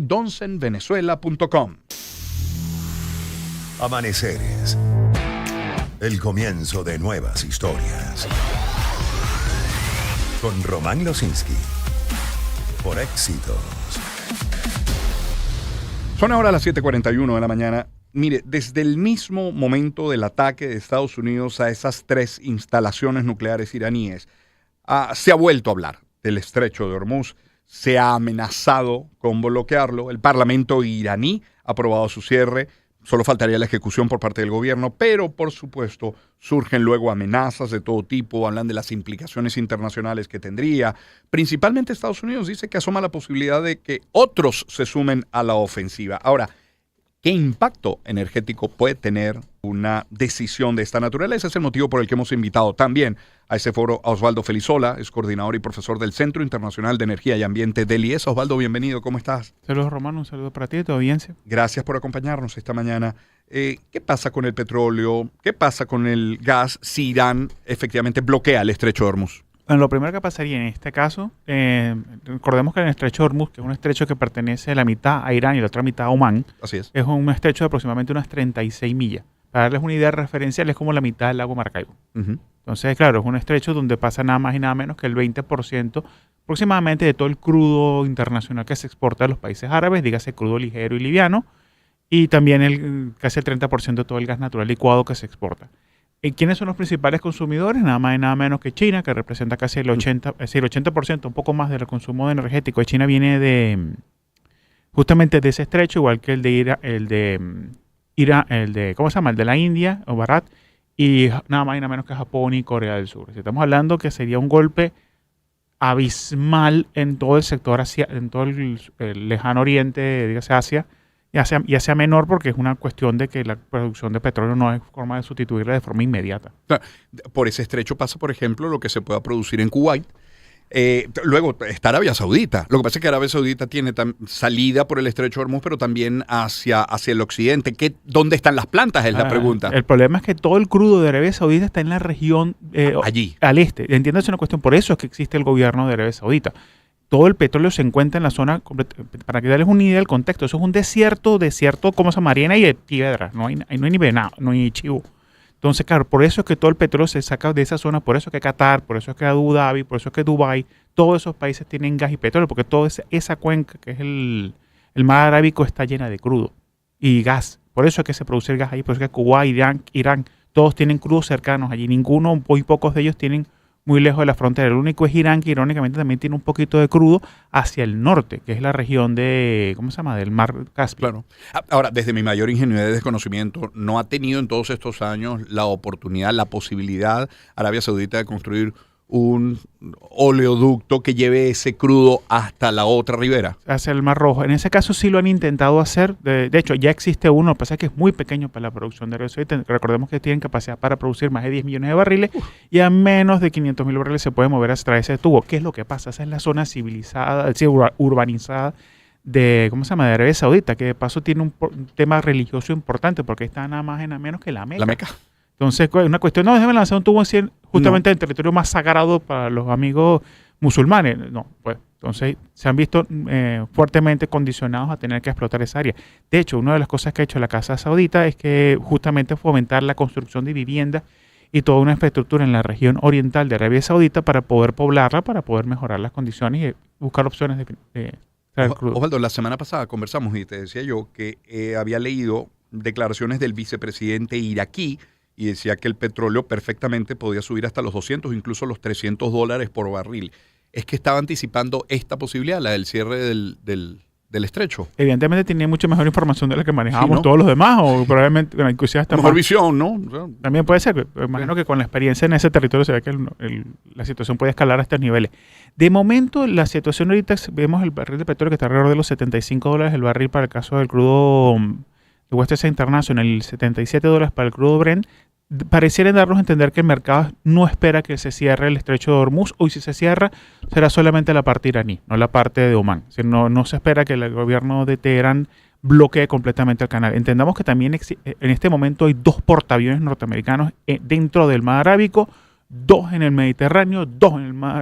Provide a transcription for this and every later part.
donsenvenezuela.com. Amaneceres. El comienzo de nuevas historias. Con Román Losinski. Por Éxitos. Son ahora las 7:41 de la mañana. Mire, desde el mismo momento del ataque de Estados Unidos a esas 3 instalaciones nucleares iraníes, se ha vuelto a hablar del estrecho de Hormuz. Se ha amenazado con bloquearlo. El Parlamento iraní ha aprobado su cierre. Solo faltaría la ejecución por parte del gobierno, pero por supuesto surgen luego amenazas de todo tipo, hablan de las implicaciones internacionales que tendría. Principalmente Estados Unidos dice que asoma la posibilidad de que otros se sumen a la ofensiva. Ahora, ¿qué impacto energético puede tener una decisión de esta naturaleza? Ese es el motivo por el que hemos invitado también a ese foro a Osvaldo Felizola, es coordinador y profesor del Centro Internacional de Energía y Ambiente del IES. Osvaldo, bienvenido, ¿cómo estás? Saludos, Romano, un saludo para ti, ¿todo bien? Sí? Gracias por acompañarnos esta mañana. ¿Qué pasa con el petróleo? ¿Qué pasa con el gas si Irán efectivamente bloquea el estrecho de Hormuz? Bueno, lo primero que pasaría en este caso, recordemos que el estrecho de Hormuz, que es un estrecho que pertenece a la mitad a Irán y la otra mitad a Omán, Así es. Es un estrecho de aproximadamente unas 36 millas. Para darles una idea referencial, es como la mitad del lago Maracaibo. Uh-huh. Entonces, claro, es un estrecho donde pasa nada más y nada menos que el 20% aproximadamente de todo el crudo internacional que se exporta a los países árabes, dígase crudo ligero y liviano, y también casi el 30% de todo el gas natural licuado que se exporta. ¿Quiénes son los principales consumidores? Nada más y nada menos que China, que representa casi el 80%, es decir, el 80%, un poco más del consumo energético de China viene justamente de ese estrecho, igual que el de ¿cómo se llama? El de la India, o Bharat, y nada más y nada menos que Japón y Corea del Sur. Estamos hablando que sería un golpe abismal en todo el sector Asia, en todo el lejano oriente, dígase Asia, ya sea menor porque es una cuestión de que la producción de petróleo no hay forma de sustituirla de forma inmediata. Por ese estrecho pasa, por ejemplo, lo que se pueda producir en Kuwait. Luego está Arabia Saudita. Lo que pasa es que Arabia Saudita tiene salida por el estrecho de Hormuz, pero también hacia el occidente. ¿Dónde están las plantas? Es la pregunta. El problema es que todo el crudo de Arabia Saudita está en la región allí, al este. Entiéndase una cuestión, por eso es que existe el gobierno de Arabia Saudita. Todo el petróleo se encuentra en la zona, para que darles una idea del contexto, eso es un desierto como esa arena y de piedra, no hay ni venado, no hay chivo. Entonces, claro, por eso es que todo el petróleo se saca de esa zona, por eso es que Qatar, por eso es que Abu Dhabi, por eso es que Dubái, todos esos países tienen gas y petróleo, porque toda esa cuenca, que es el mar Arábico, está llena de crudo y gas. Por eso es que se produce el gas ahí, por eso es que Kuwait, Irán, todos tienen crudos cercanos allí. Ninguno, muy pocos de ellos tienen muy lejos de la frontera. El único es Irán, que irónicamente también tiene un poquito de crudo hacia el norte, que es la región del mar Caspio. Claro. Ahora, desde mi mayor ingenuidad y desconocimiento, ¿no ha tenido en todos estos años la oportunidad, la posibilidad Arabia Saudita de construir un oleoducto que lleve ese crudo hasta la otra ribera? Hacia el Mar Rojo. En ese caso sí lo han intentado hacer. De hecho, ya existe uno, lo que pasa es que es muy pequeño para la producción de Arabia Saudita. Recordemos que tienen capacidad para producir más de 10 millones de barriles y a menos de 500.000 barriles se puede mover a través de ese tubo. ¿Qué es lo que pasa? Esa es la zona civilizada, urbanizada de Arabia Saudita, que de paso tiene un tema religioso importante porque está nada más y nada menos que la Meca. La Meca. Entonces, una cuestión, déjame lanzar un tubo justamente en el territorio más sagrado para los amigos musulmanes. No, pues, entonces se han visto fuertemente condicionados a tener que explotar esa área. De hecho, una de las cosas que ha hecho la Casa Saudita es que justamente fomentar la construcción de viviendas y toda una infraestructura en la región oriental de Arabia Saudita para poder poblarla, para poder mejorar las condiciones y buscar opciones de Osvaldo, la semana pasada conversamos y te decía yo que había leído declaraciones del vicepresidente iraquí y decía que el petróleo perfectamente podía subir hasta los 200, incluso los $300 por barril. ¿Es que estaba anticipando esta posibilidad, la del cierre del estrecho? Evidentemente tenía mucha mejor información de la que manejábamos, ¿no? Todos los demás, o probablemente, inclusive hasta mejor más. Visión, ¿no? También puede ser, imagino que con la experiencia en ese territorio se ve que la situación puede escalar a estos niveles. De momento, la situación ahorita, vemos el barril de petróleo que está alrededor de los $75 el barril para el caso del crudo de West Texas International, el $77 para el crudo Brent. Pareciera darnos a entender que el mercado no espera que se cierre el estrecho de Hormuz, o si se cierra será solamente la parte iraní, no la parte de Omán. O sea, no se espera que el gobierno de Teherán bloquee completamente el canal. Entendamos que también en este momento hay 2 portaaviones norteamericanos dentro del mar Arábico, 2 en el Mediterráneo, 2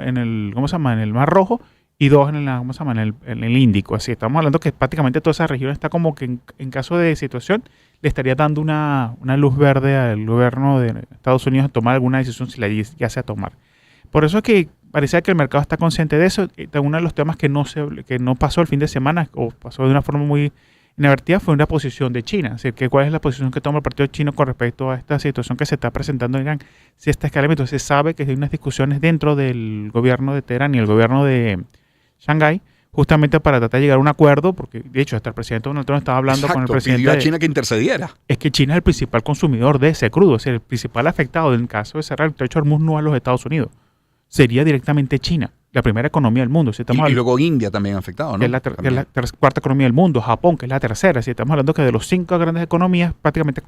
en el Mar Rojo, y 2 en, ¿cómo se llama? En el Índico. Así estamos hablando que prácticamente toda esa región está como que en caso de situación le estaría dando una luz verde al gobierno de Estados Unidos a tomar alguna decisión si la llegase a tomar. Por eso es que parecía que el mercado está consciente de eso. Uno de los temas que no pasó el fin de semana o pasó de una forma muy inadvertida fue una posición de China. Es decir, cuál es la posición que toma el partido chino con respecto a esta situación que se está presentando en Irán. Si esta escalamiento, se sabe que hay unas discusiones dentro del gobierno de Teherán y el gobierno de Shanghái, justamente para tratar de llegar a un acuerdo, porque de hecho hasta el presidente Donald Trump estaba hablando con el presidente. Pidió a China que intercediera. Es que China es el principal consumidor de ese crudo, es decir, el principal afectado en el caso de cerrar el estrecho de Hormuz no a los Estados Unidos, sería directamente China, la primera economía del mundo. Si estamos y luego India también afectado, ¿no? Que es la cuarta economía del mundo, Japón, que es la tercera. Si estamos hablando que de los 5 grandes economías, prácticamente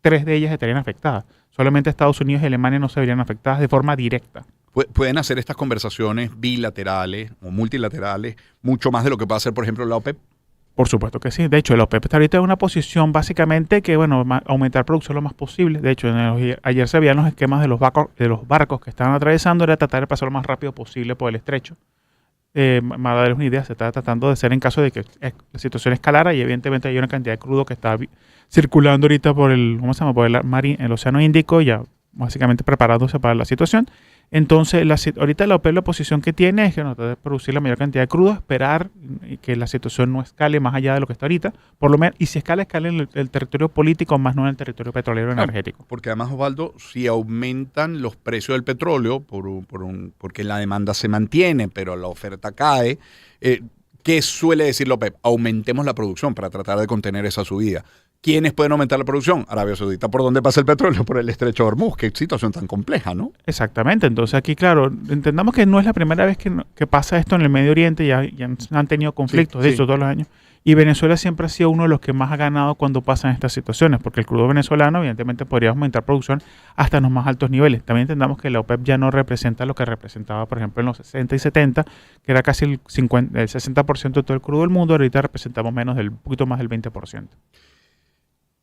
3 de ellas estarían afectadas. Solamente Estados Unidos y Alemania no se verían afectadas de forma directa. Pueden hacer estas conversaciones bilaterales o multilaterales mucho más de lo que puede hacer, por ejemplo, la OPEP. Por supuesto que sí. De hecho, la OPEP está ahorita en una posición básicamente que, bueno, aumentar producción lo más posible. De hecho, ayer se veían los esquemas de los barcos que estaban atravesando, era tratar de pasar lo más rápido posible por el estrecho. Para darles una idea, se está tratando de hacer en caso de que la situación escalara y evidentemente hay una cantidad de crudo que está circulando ahorita por el, ¿cómo se llama? Por el Océano Índico, ya básicamente preparándose para la situación. Entonces, ahorita la OPEP la posición que tiene es que no debe producir la mayor cantidad de crudo, esperar que la situación no escale más allá de lo que está ahorita, por lo menos, y si escala en el territorio político, más no en el territorio petrolero energético. Porque además, Osvaldo, si aumentan los precios del petróleo, porque la demanda se mantiene, pero la oferta cae, ¿qué suele decir la OPEP? Aumentemos la producción para tratar de contener esa subida. ¿Quiénes pueden aumentar la producción? Arabia Saudita. ¿Por dónde pasa el petróleo? Por el estrecho de Hormuz. Qué situación tan compleja, ¿no? Exactamente. Entonces aquí, claro, entendamos que no es la primera vez que pasa esto en el Medio Oriente. Ya han tenido conflictos, de hecho, todos los años. Y Venezuela siempre ha sido uno de los que más ha ganado cuando pasan estas situaciones, porque el crudo venezolano, evidentemente, podría aumentar producción hasta los más altos niveles. También entendamos que la OPEP ya no representa lo que representaba, por ejemplo, en los 60 y 70, que era casi el 60% de todo el crudo del mundo. Ahorita representamos un poquito más del 20%.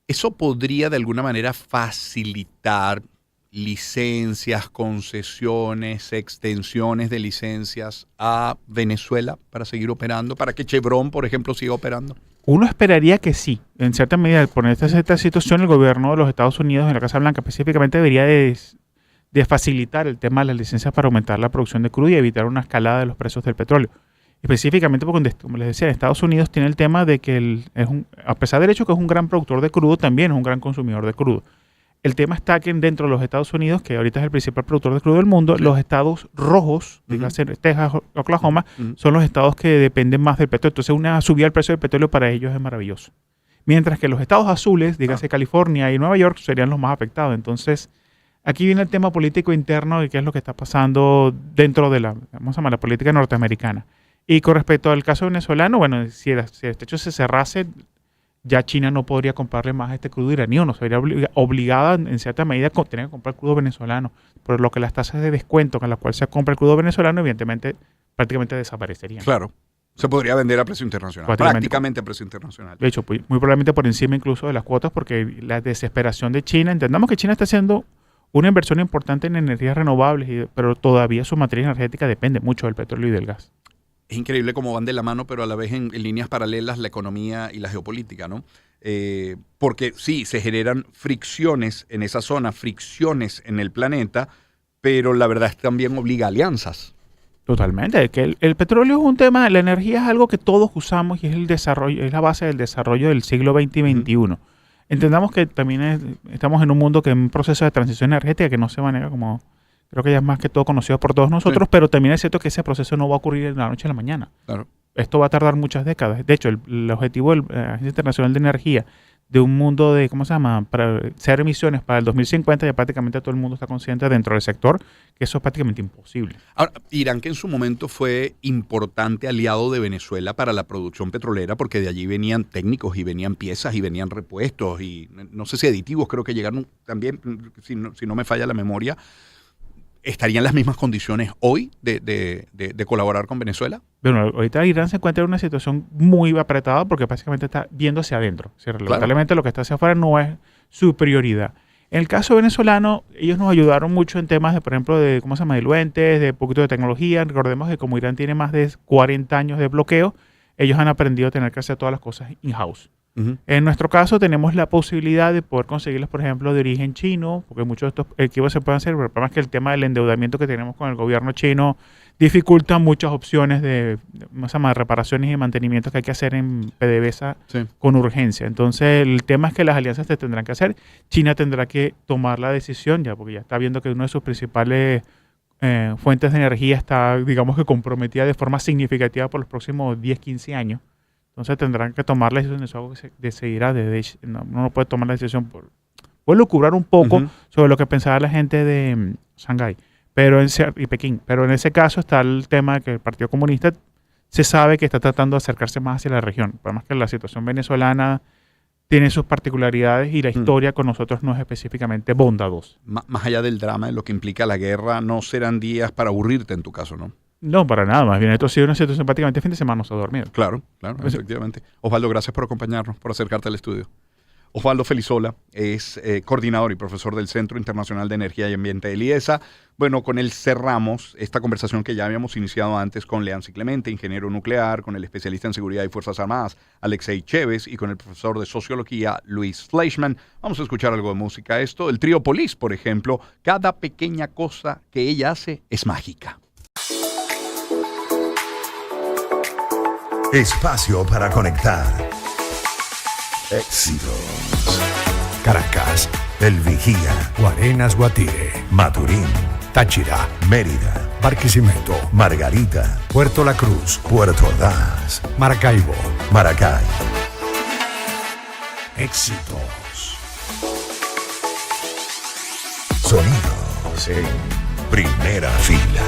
¿Eso podría de alguna manera facilitar licencias, concesiones, extensiones de licencias a Venezuela para seguir operando? ¿Para que Chevron, por ejemplo, siga operando? Uno esperaría que sí. En cierta medida, por esta situación, el gobierno de los Estados Unidos, en la Casa Blanca específicamente, debería de facilitar el tema de las licencias para aumentar la producción de crudo y evitar una escalada de los precios del petróleo. Específicamente porque, como les decía, Estados Unidos tiene el tema de que a pesar del hecho que es un gran productor de crudo, también es un gran consumidor de crudo. El tema está que dentro de los Estados Unidos, que ahorita es el principal productor de crudo del mundo, los estados rojos, dígase Texas, Oklahoma, son los estados que dependen más del petróleo. Entonces, una subida del precio del petróleo para ellos es maravilloso. Mientras que los estados azules, dígase California y Nueva York, serían los más afectados. Entonces, aquí viene el tema político interno de qué es lo que está pasando dentro de la política norteamericana. Y con respecto al caso venezolano, bueno, si el estrecho se cerrase, ya China no podría comprarle más a este crudo iranío, se vería obligada en cierta medida a tener que comprar crudo venezolano, por lo que las tasas de descuento con las cuales se compra el crudo venezolano, evidentemente, prácticamente desaparecerían. Claro, se podría vender a precio internacional, prácticamente a precio internacional. De hecho, muy probablemente por encima incluso de las cuotas, porque la desesperación de China, entendamos que China está haciendo una inversión importante en energías renovables, pero todavía su matriz energética depende mucho del petróleo y del gas. Es increíble cómo van de la mano, pero a la vez en líneas paralelas la economía y la geopolítica, ¿no? Porque sí, se generan fricciones en esa zona, fricciones en el planeta, pero la verdad es que también obliga a alianzas. Totalmente. Que el petróleo es un tema, la energía es algo que todos usamos y es el desarrollo, es la base del desarrollo del siglo XX y XXI. Entendamos que también estamos en un mundo que es un proceso de transición energética que no se maneja como... Creo que ya es más que todo conocido por todos nosotros, pero también es cierto que ese proceso no va a ocurrir de la noche a la mañana. Claro. Esto va a tardar muchas décadas. De hecho, el objetivo de la Agencia Internacional de Energía de un mundo de, para cero emisiones para el 2050, ya prácticamente todo el mundo está consciente dentro del sector que eso es prácticamente imposible. Ahora, Irán, que en su momento fue importante aliado de Venezuela para la producción petrolera, porque de allí venían técnicos y venían piezas y venían repuestos y no sé si aditivos, creo que llegaron también, si no me falla la memoria. ¿Estarían las mismas condiciones hoy de colaborar con Venezuela? Bueno, ahorita Irán se encuentra en una situación muy apretada porque básicamente está viendo hacia adentro. Lamentablemente lo que está hacia afuera no es su prioridad. En el caso venezolano, ellos nos ayudaron mucho en temas de, por ejemplo, de, ¿cómo se llama?, diluentes, de poquito de tecnología. Recordemos que como Irán tiene más de 40 años de bloqueo, ellos han aprendido a tener que hacer todas las cosas in-house. Ujú. En nuestro caso tenemos la posibilidad de poder conseguirlos, por ejemplo, de origen chino, porque muchos de estos equipos se pueden hacer, pero el problema es que el tema del endeudamiento que tenemos con el gobierno chino dificulta muchas opciones de reparaciones y mantenimientos que hay que hacer en PDVSA Sí. con urgencia. Entonces, el tema es que las alianzas se tendrán que hacer. China tendrá que tomar la decisión ya, porque ya está viendo que uno de sus principales fuentes de energía está, digamos que comprometida de forma significativa por los próximos 10, 15 años. Entonces tendrán que tomar la decisión, eso es algo que se decidirá desde, no puede tomar la decisión puede lucubrar un poco Ujú. sobre lo que pensaba la gente de Shanghái y Pekín, pero en ese caso está el tema de que el Partido Comunista se sabe que está tratando de acercarse más hacia la región. Además que la situación venezolana tiene sus particularidades y la historia con nosotros no es específicamente bondadosa. Más allá del drama de lo que implica la guerra, no serán días para aburrirte en tu caso, ¿no? No, para nada, más bien esto ha sido una situación prácticamente fin de semana, no se ha dormido. Claro, Pues sí. efectivamente. Osvaldo, gracias por acompañarnos, por acercarte al estudio. Osvaldo Felizola es coordinador y profesor del Centro Internacional de Energía y Ambiente del IESA. Bueno, con él cerramos esta conversación que ya habíamos iniciado antes con Leancy Clemente, ingeniero nuclear, con el especialista en seguridad y Fuerzas Armadas, Alexei Chévez, y con el profesor de sociología, Luis Fleischman. Vamos a escuchar algo de música. Esto, el trío Police, por ejemplo, cada pequeña cosa que ella hace es mágica. Espacio para conectar. Éxitos. Caracas, El Vigía, Guarenas, Guatire, Maturín, Táchira, Mérida, Barquisimeto, Margarita, Puerto La Cruz, Puerto Ordaz, Maracaibo. Maracay. Éxitos. Sonidos en primera fila.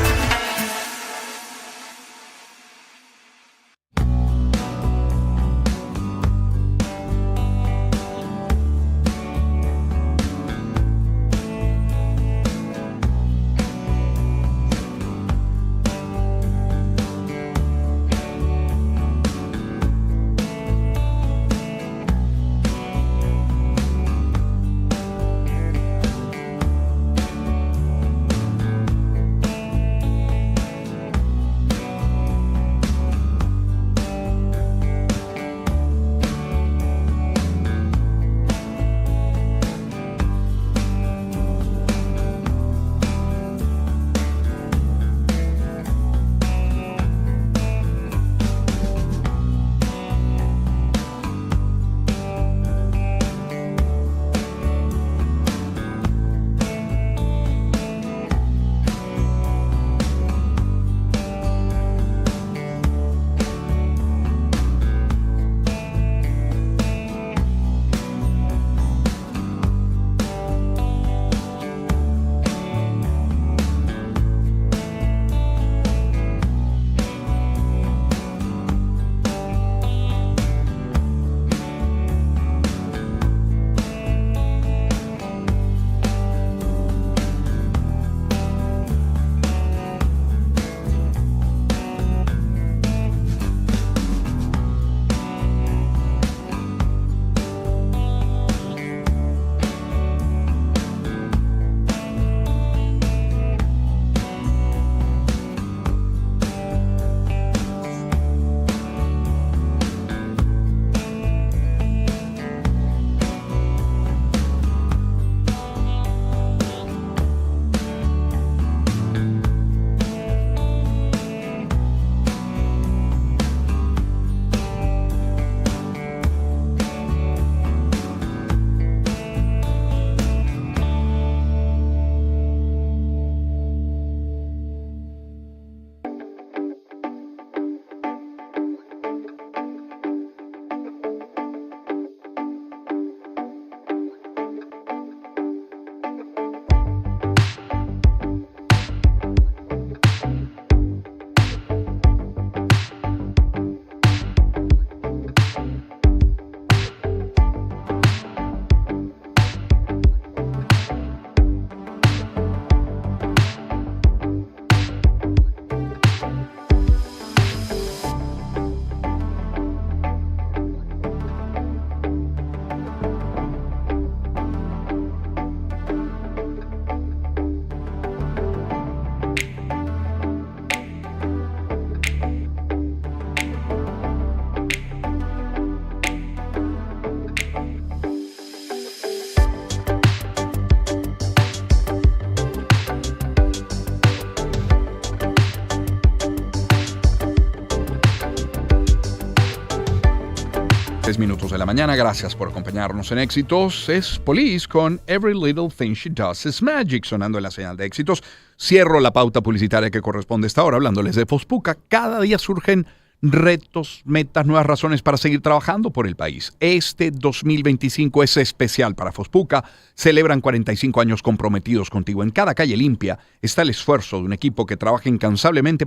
6 minutos de la mañana, gracias por acompañarnos en Éxitos. Es Police con Every Little Thing She Does is Magic, sonando en la señal de Éxitos. Cierro la pauta publicitaria que corresponde a esta hora, hablándoles de Fospuca. Cada día surgen retos, metas, nuevas razones para seguir trabajando por el país. Este 2025 es especial para Fospuca. Celebran 45 años comprometidos contigo. En cada calle limpia está el esfuerzo de un equipo que trabaja incansablemente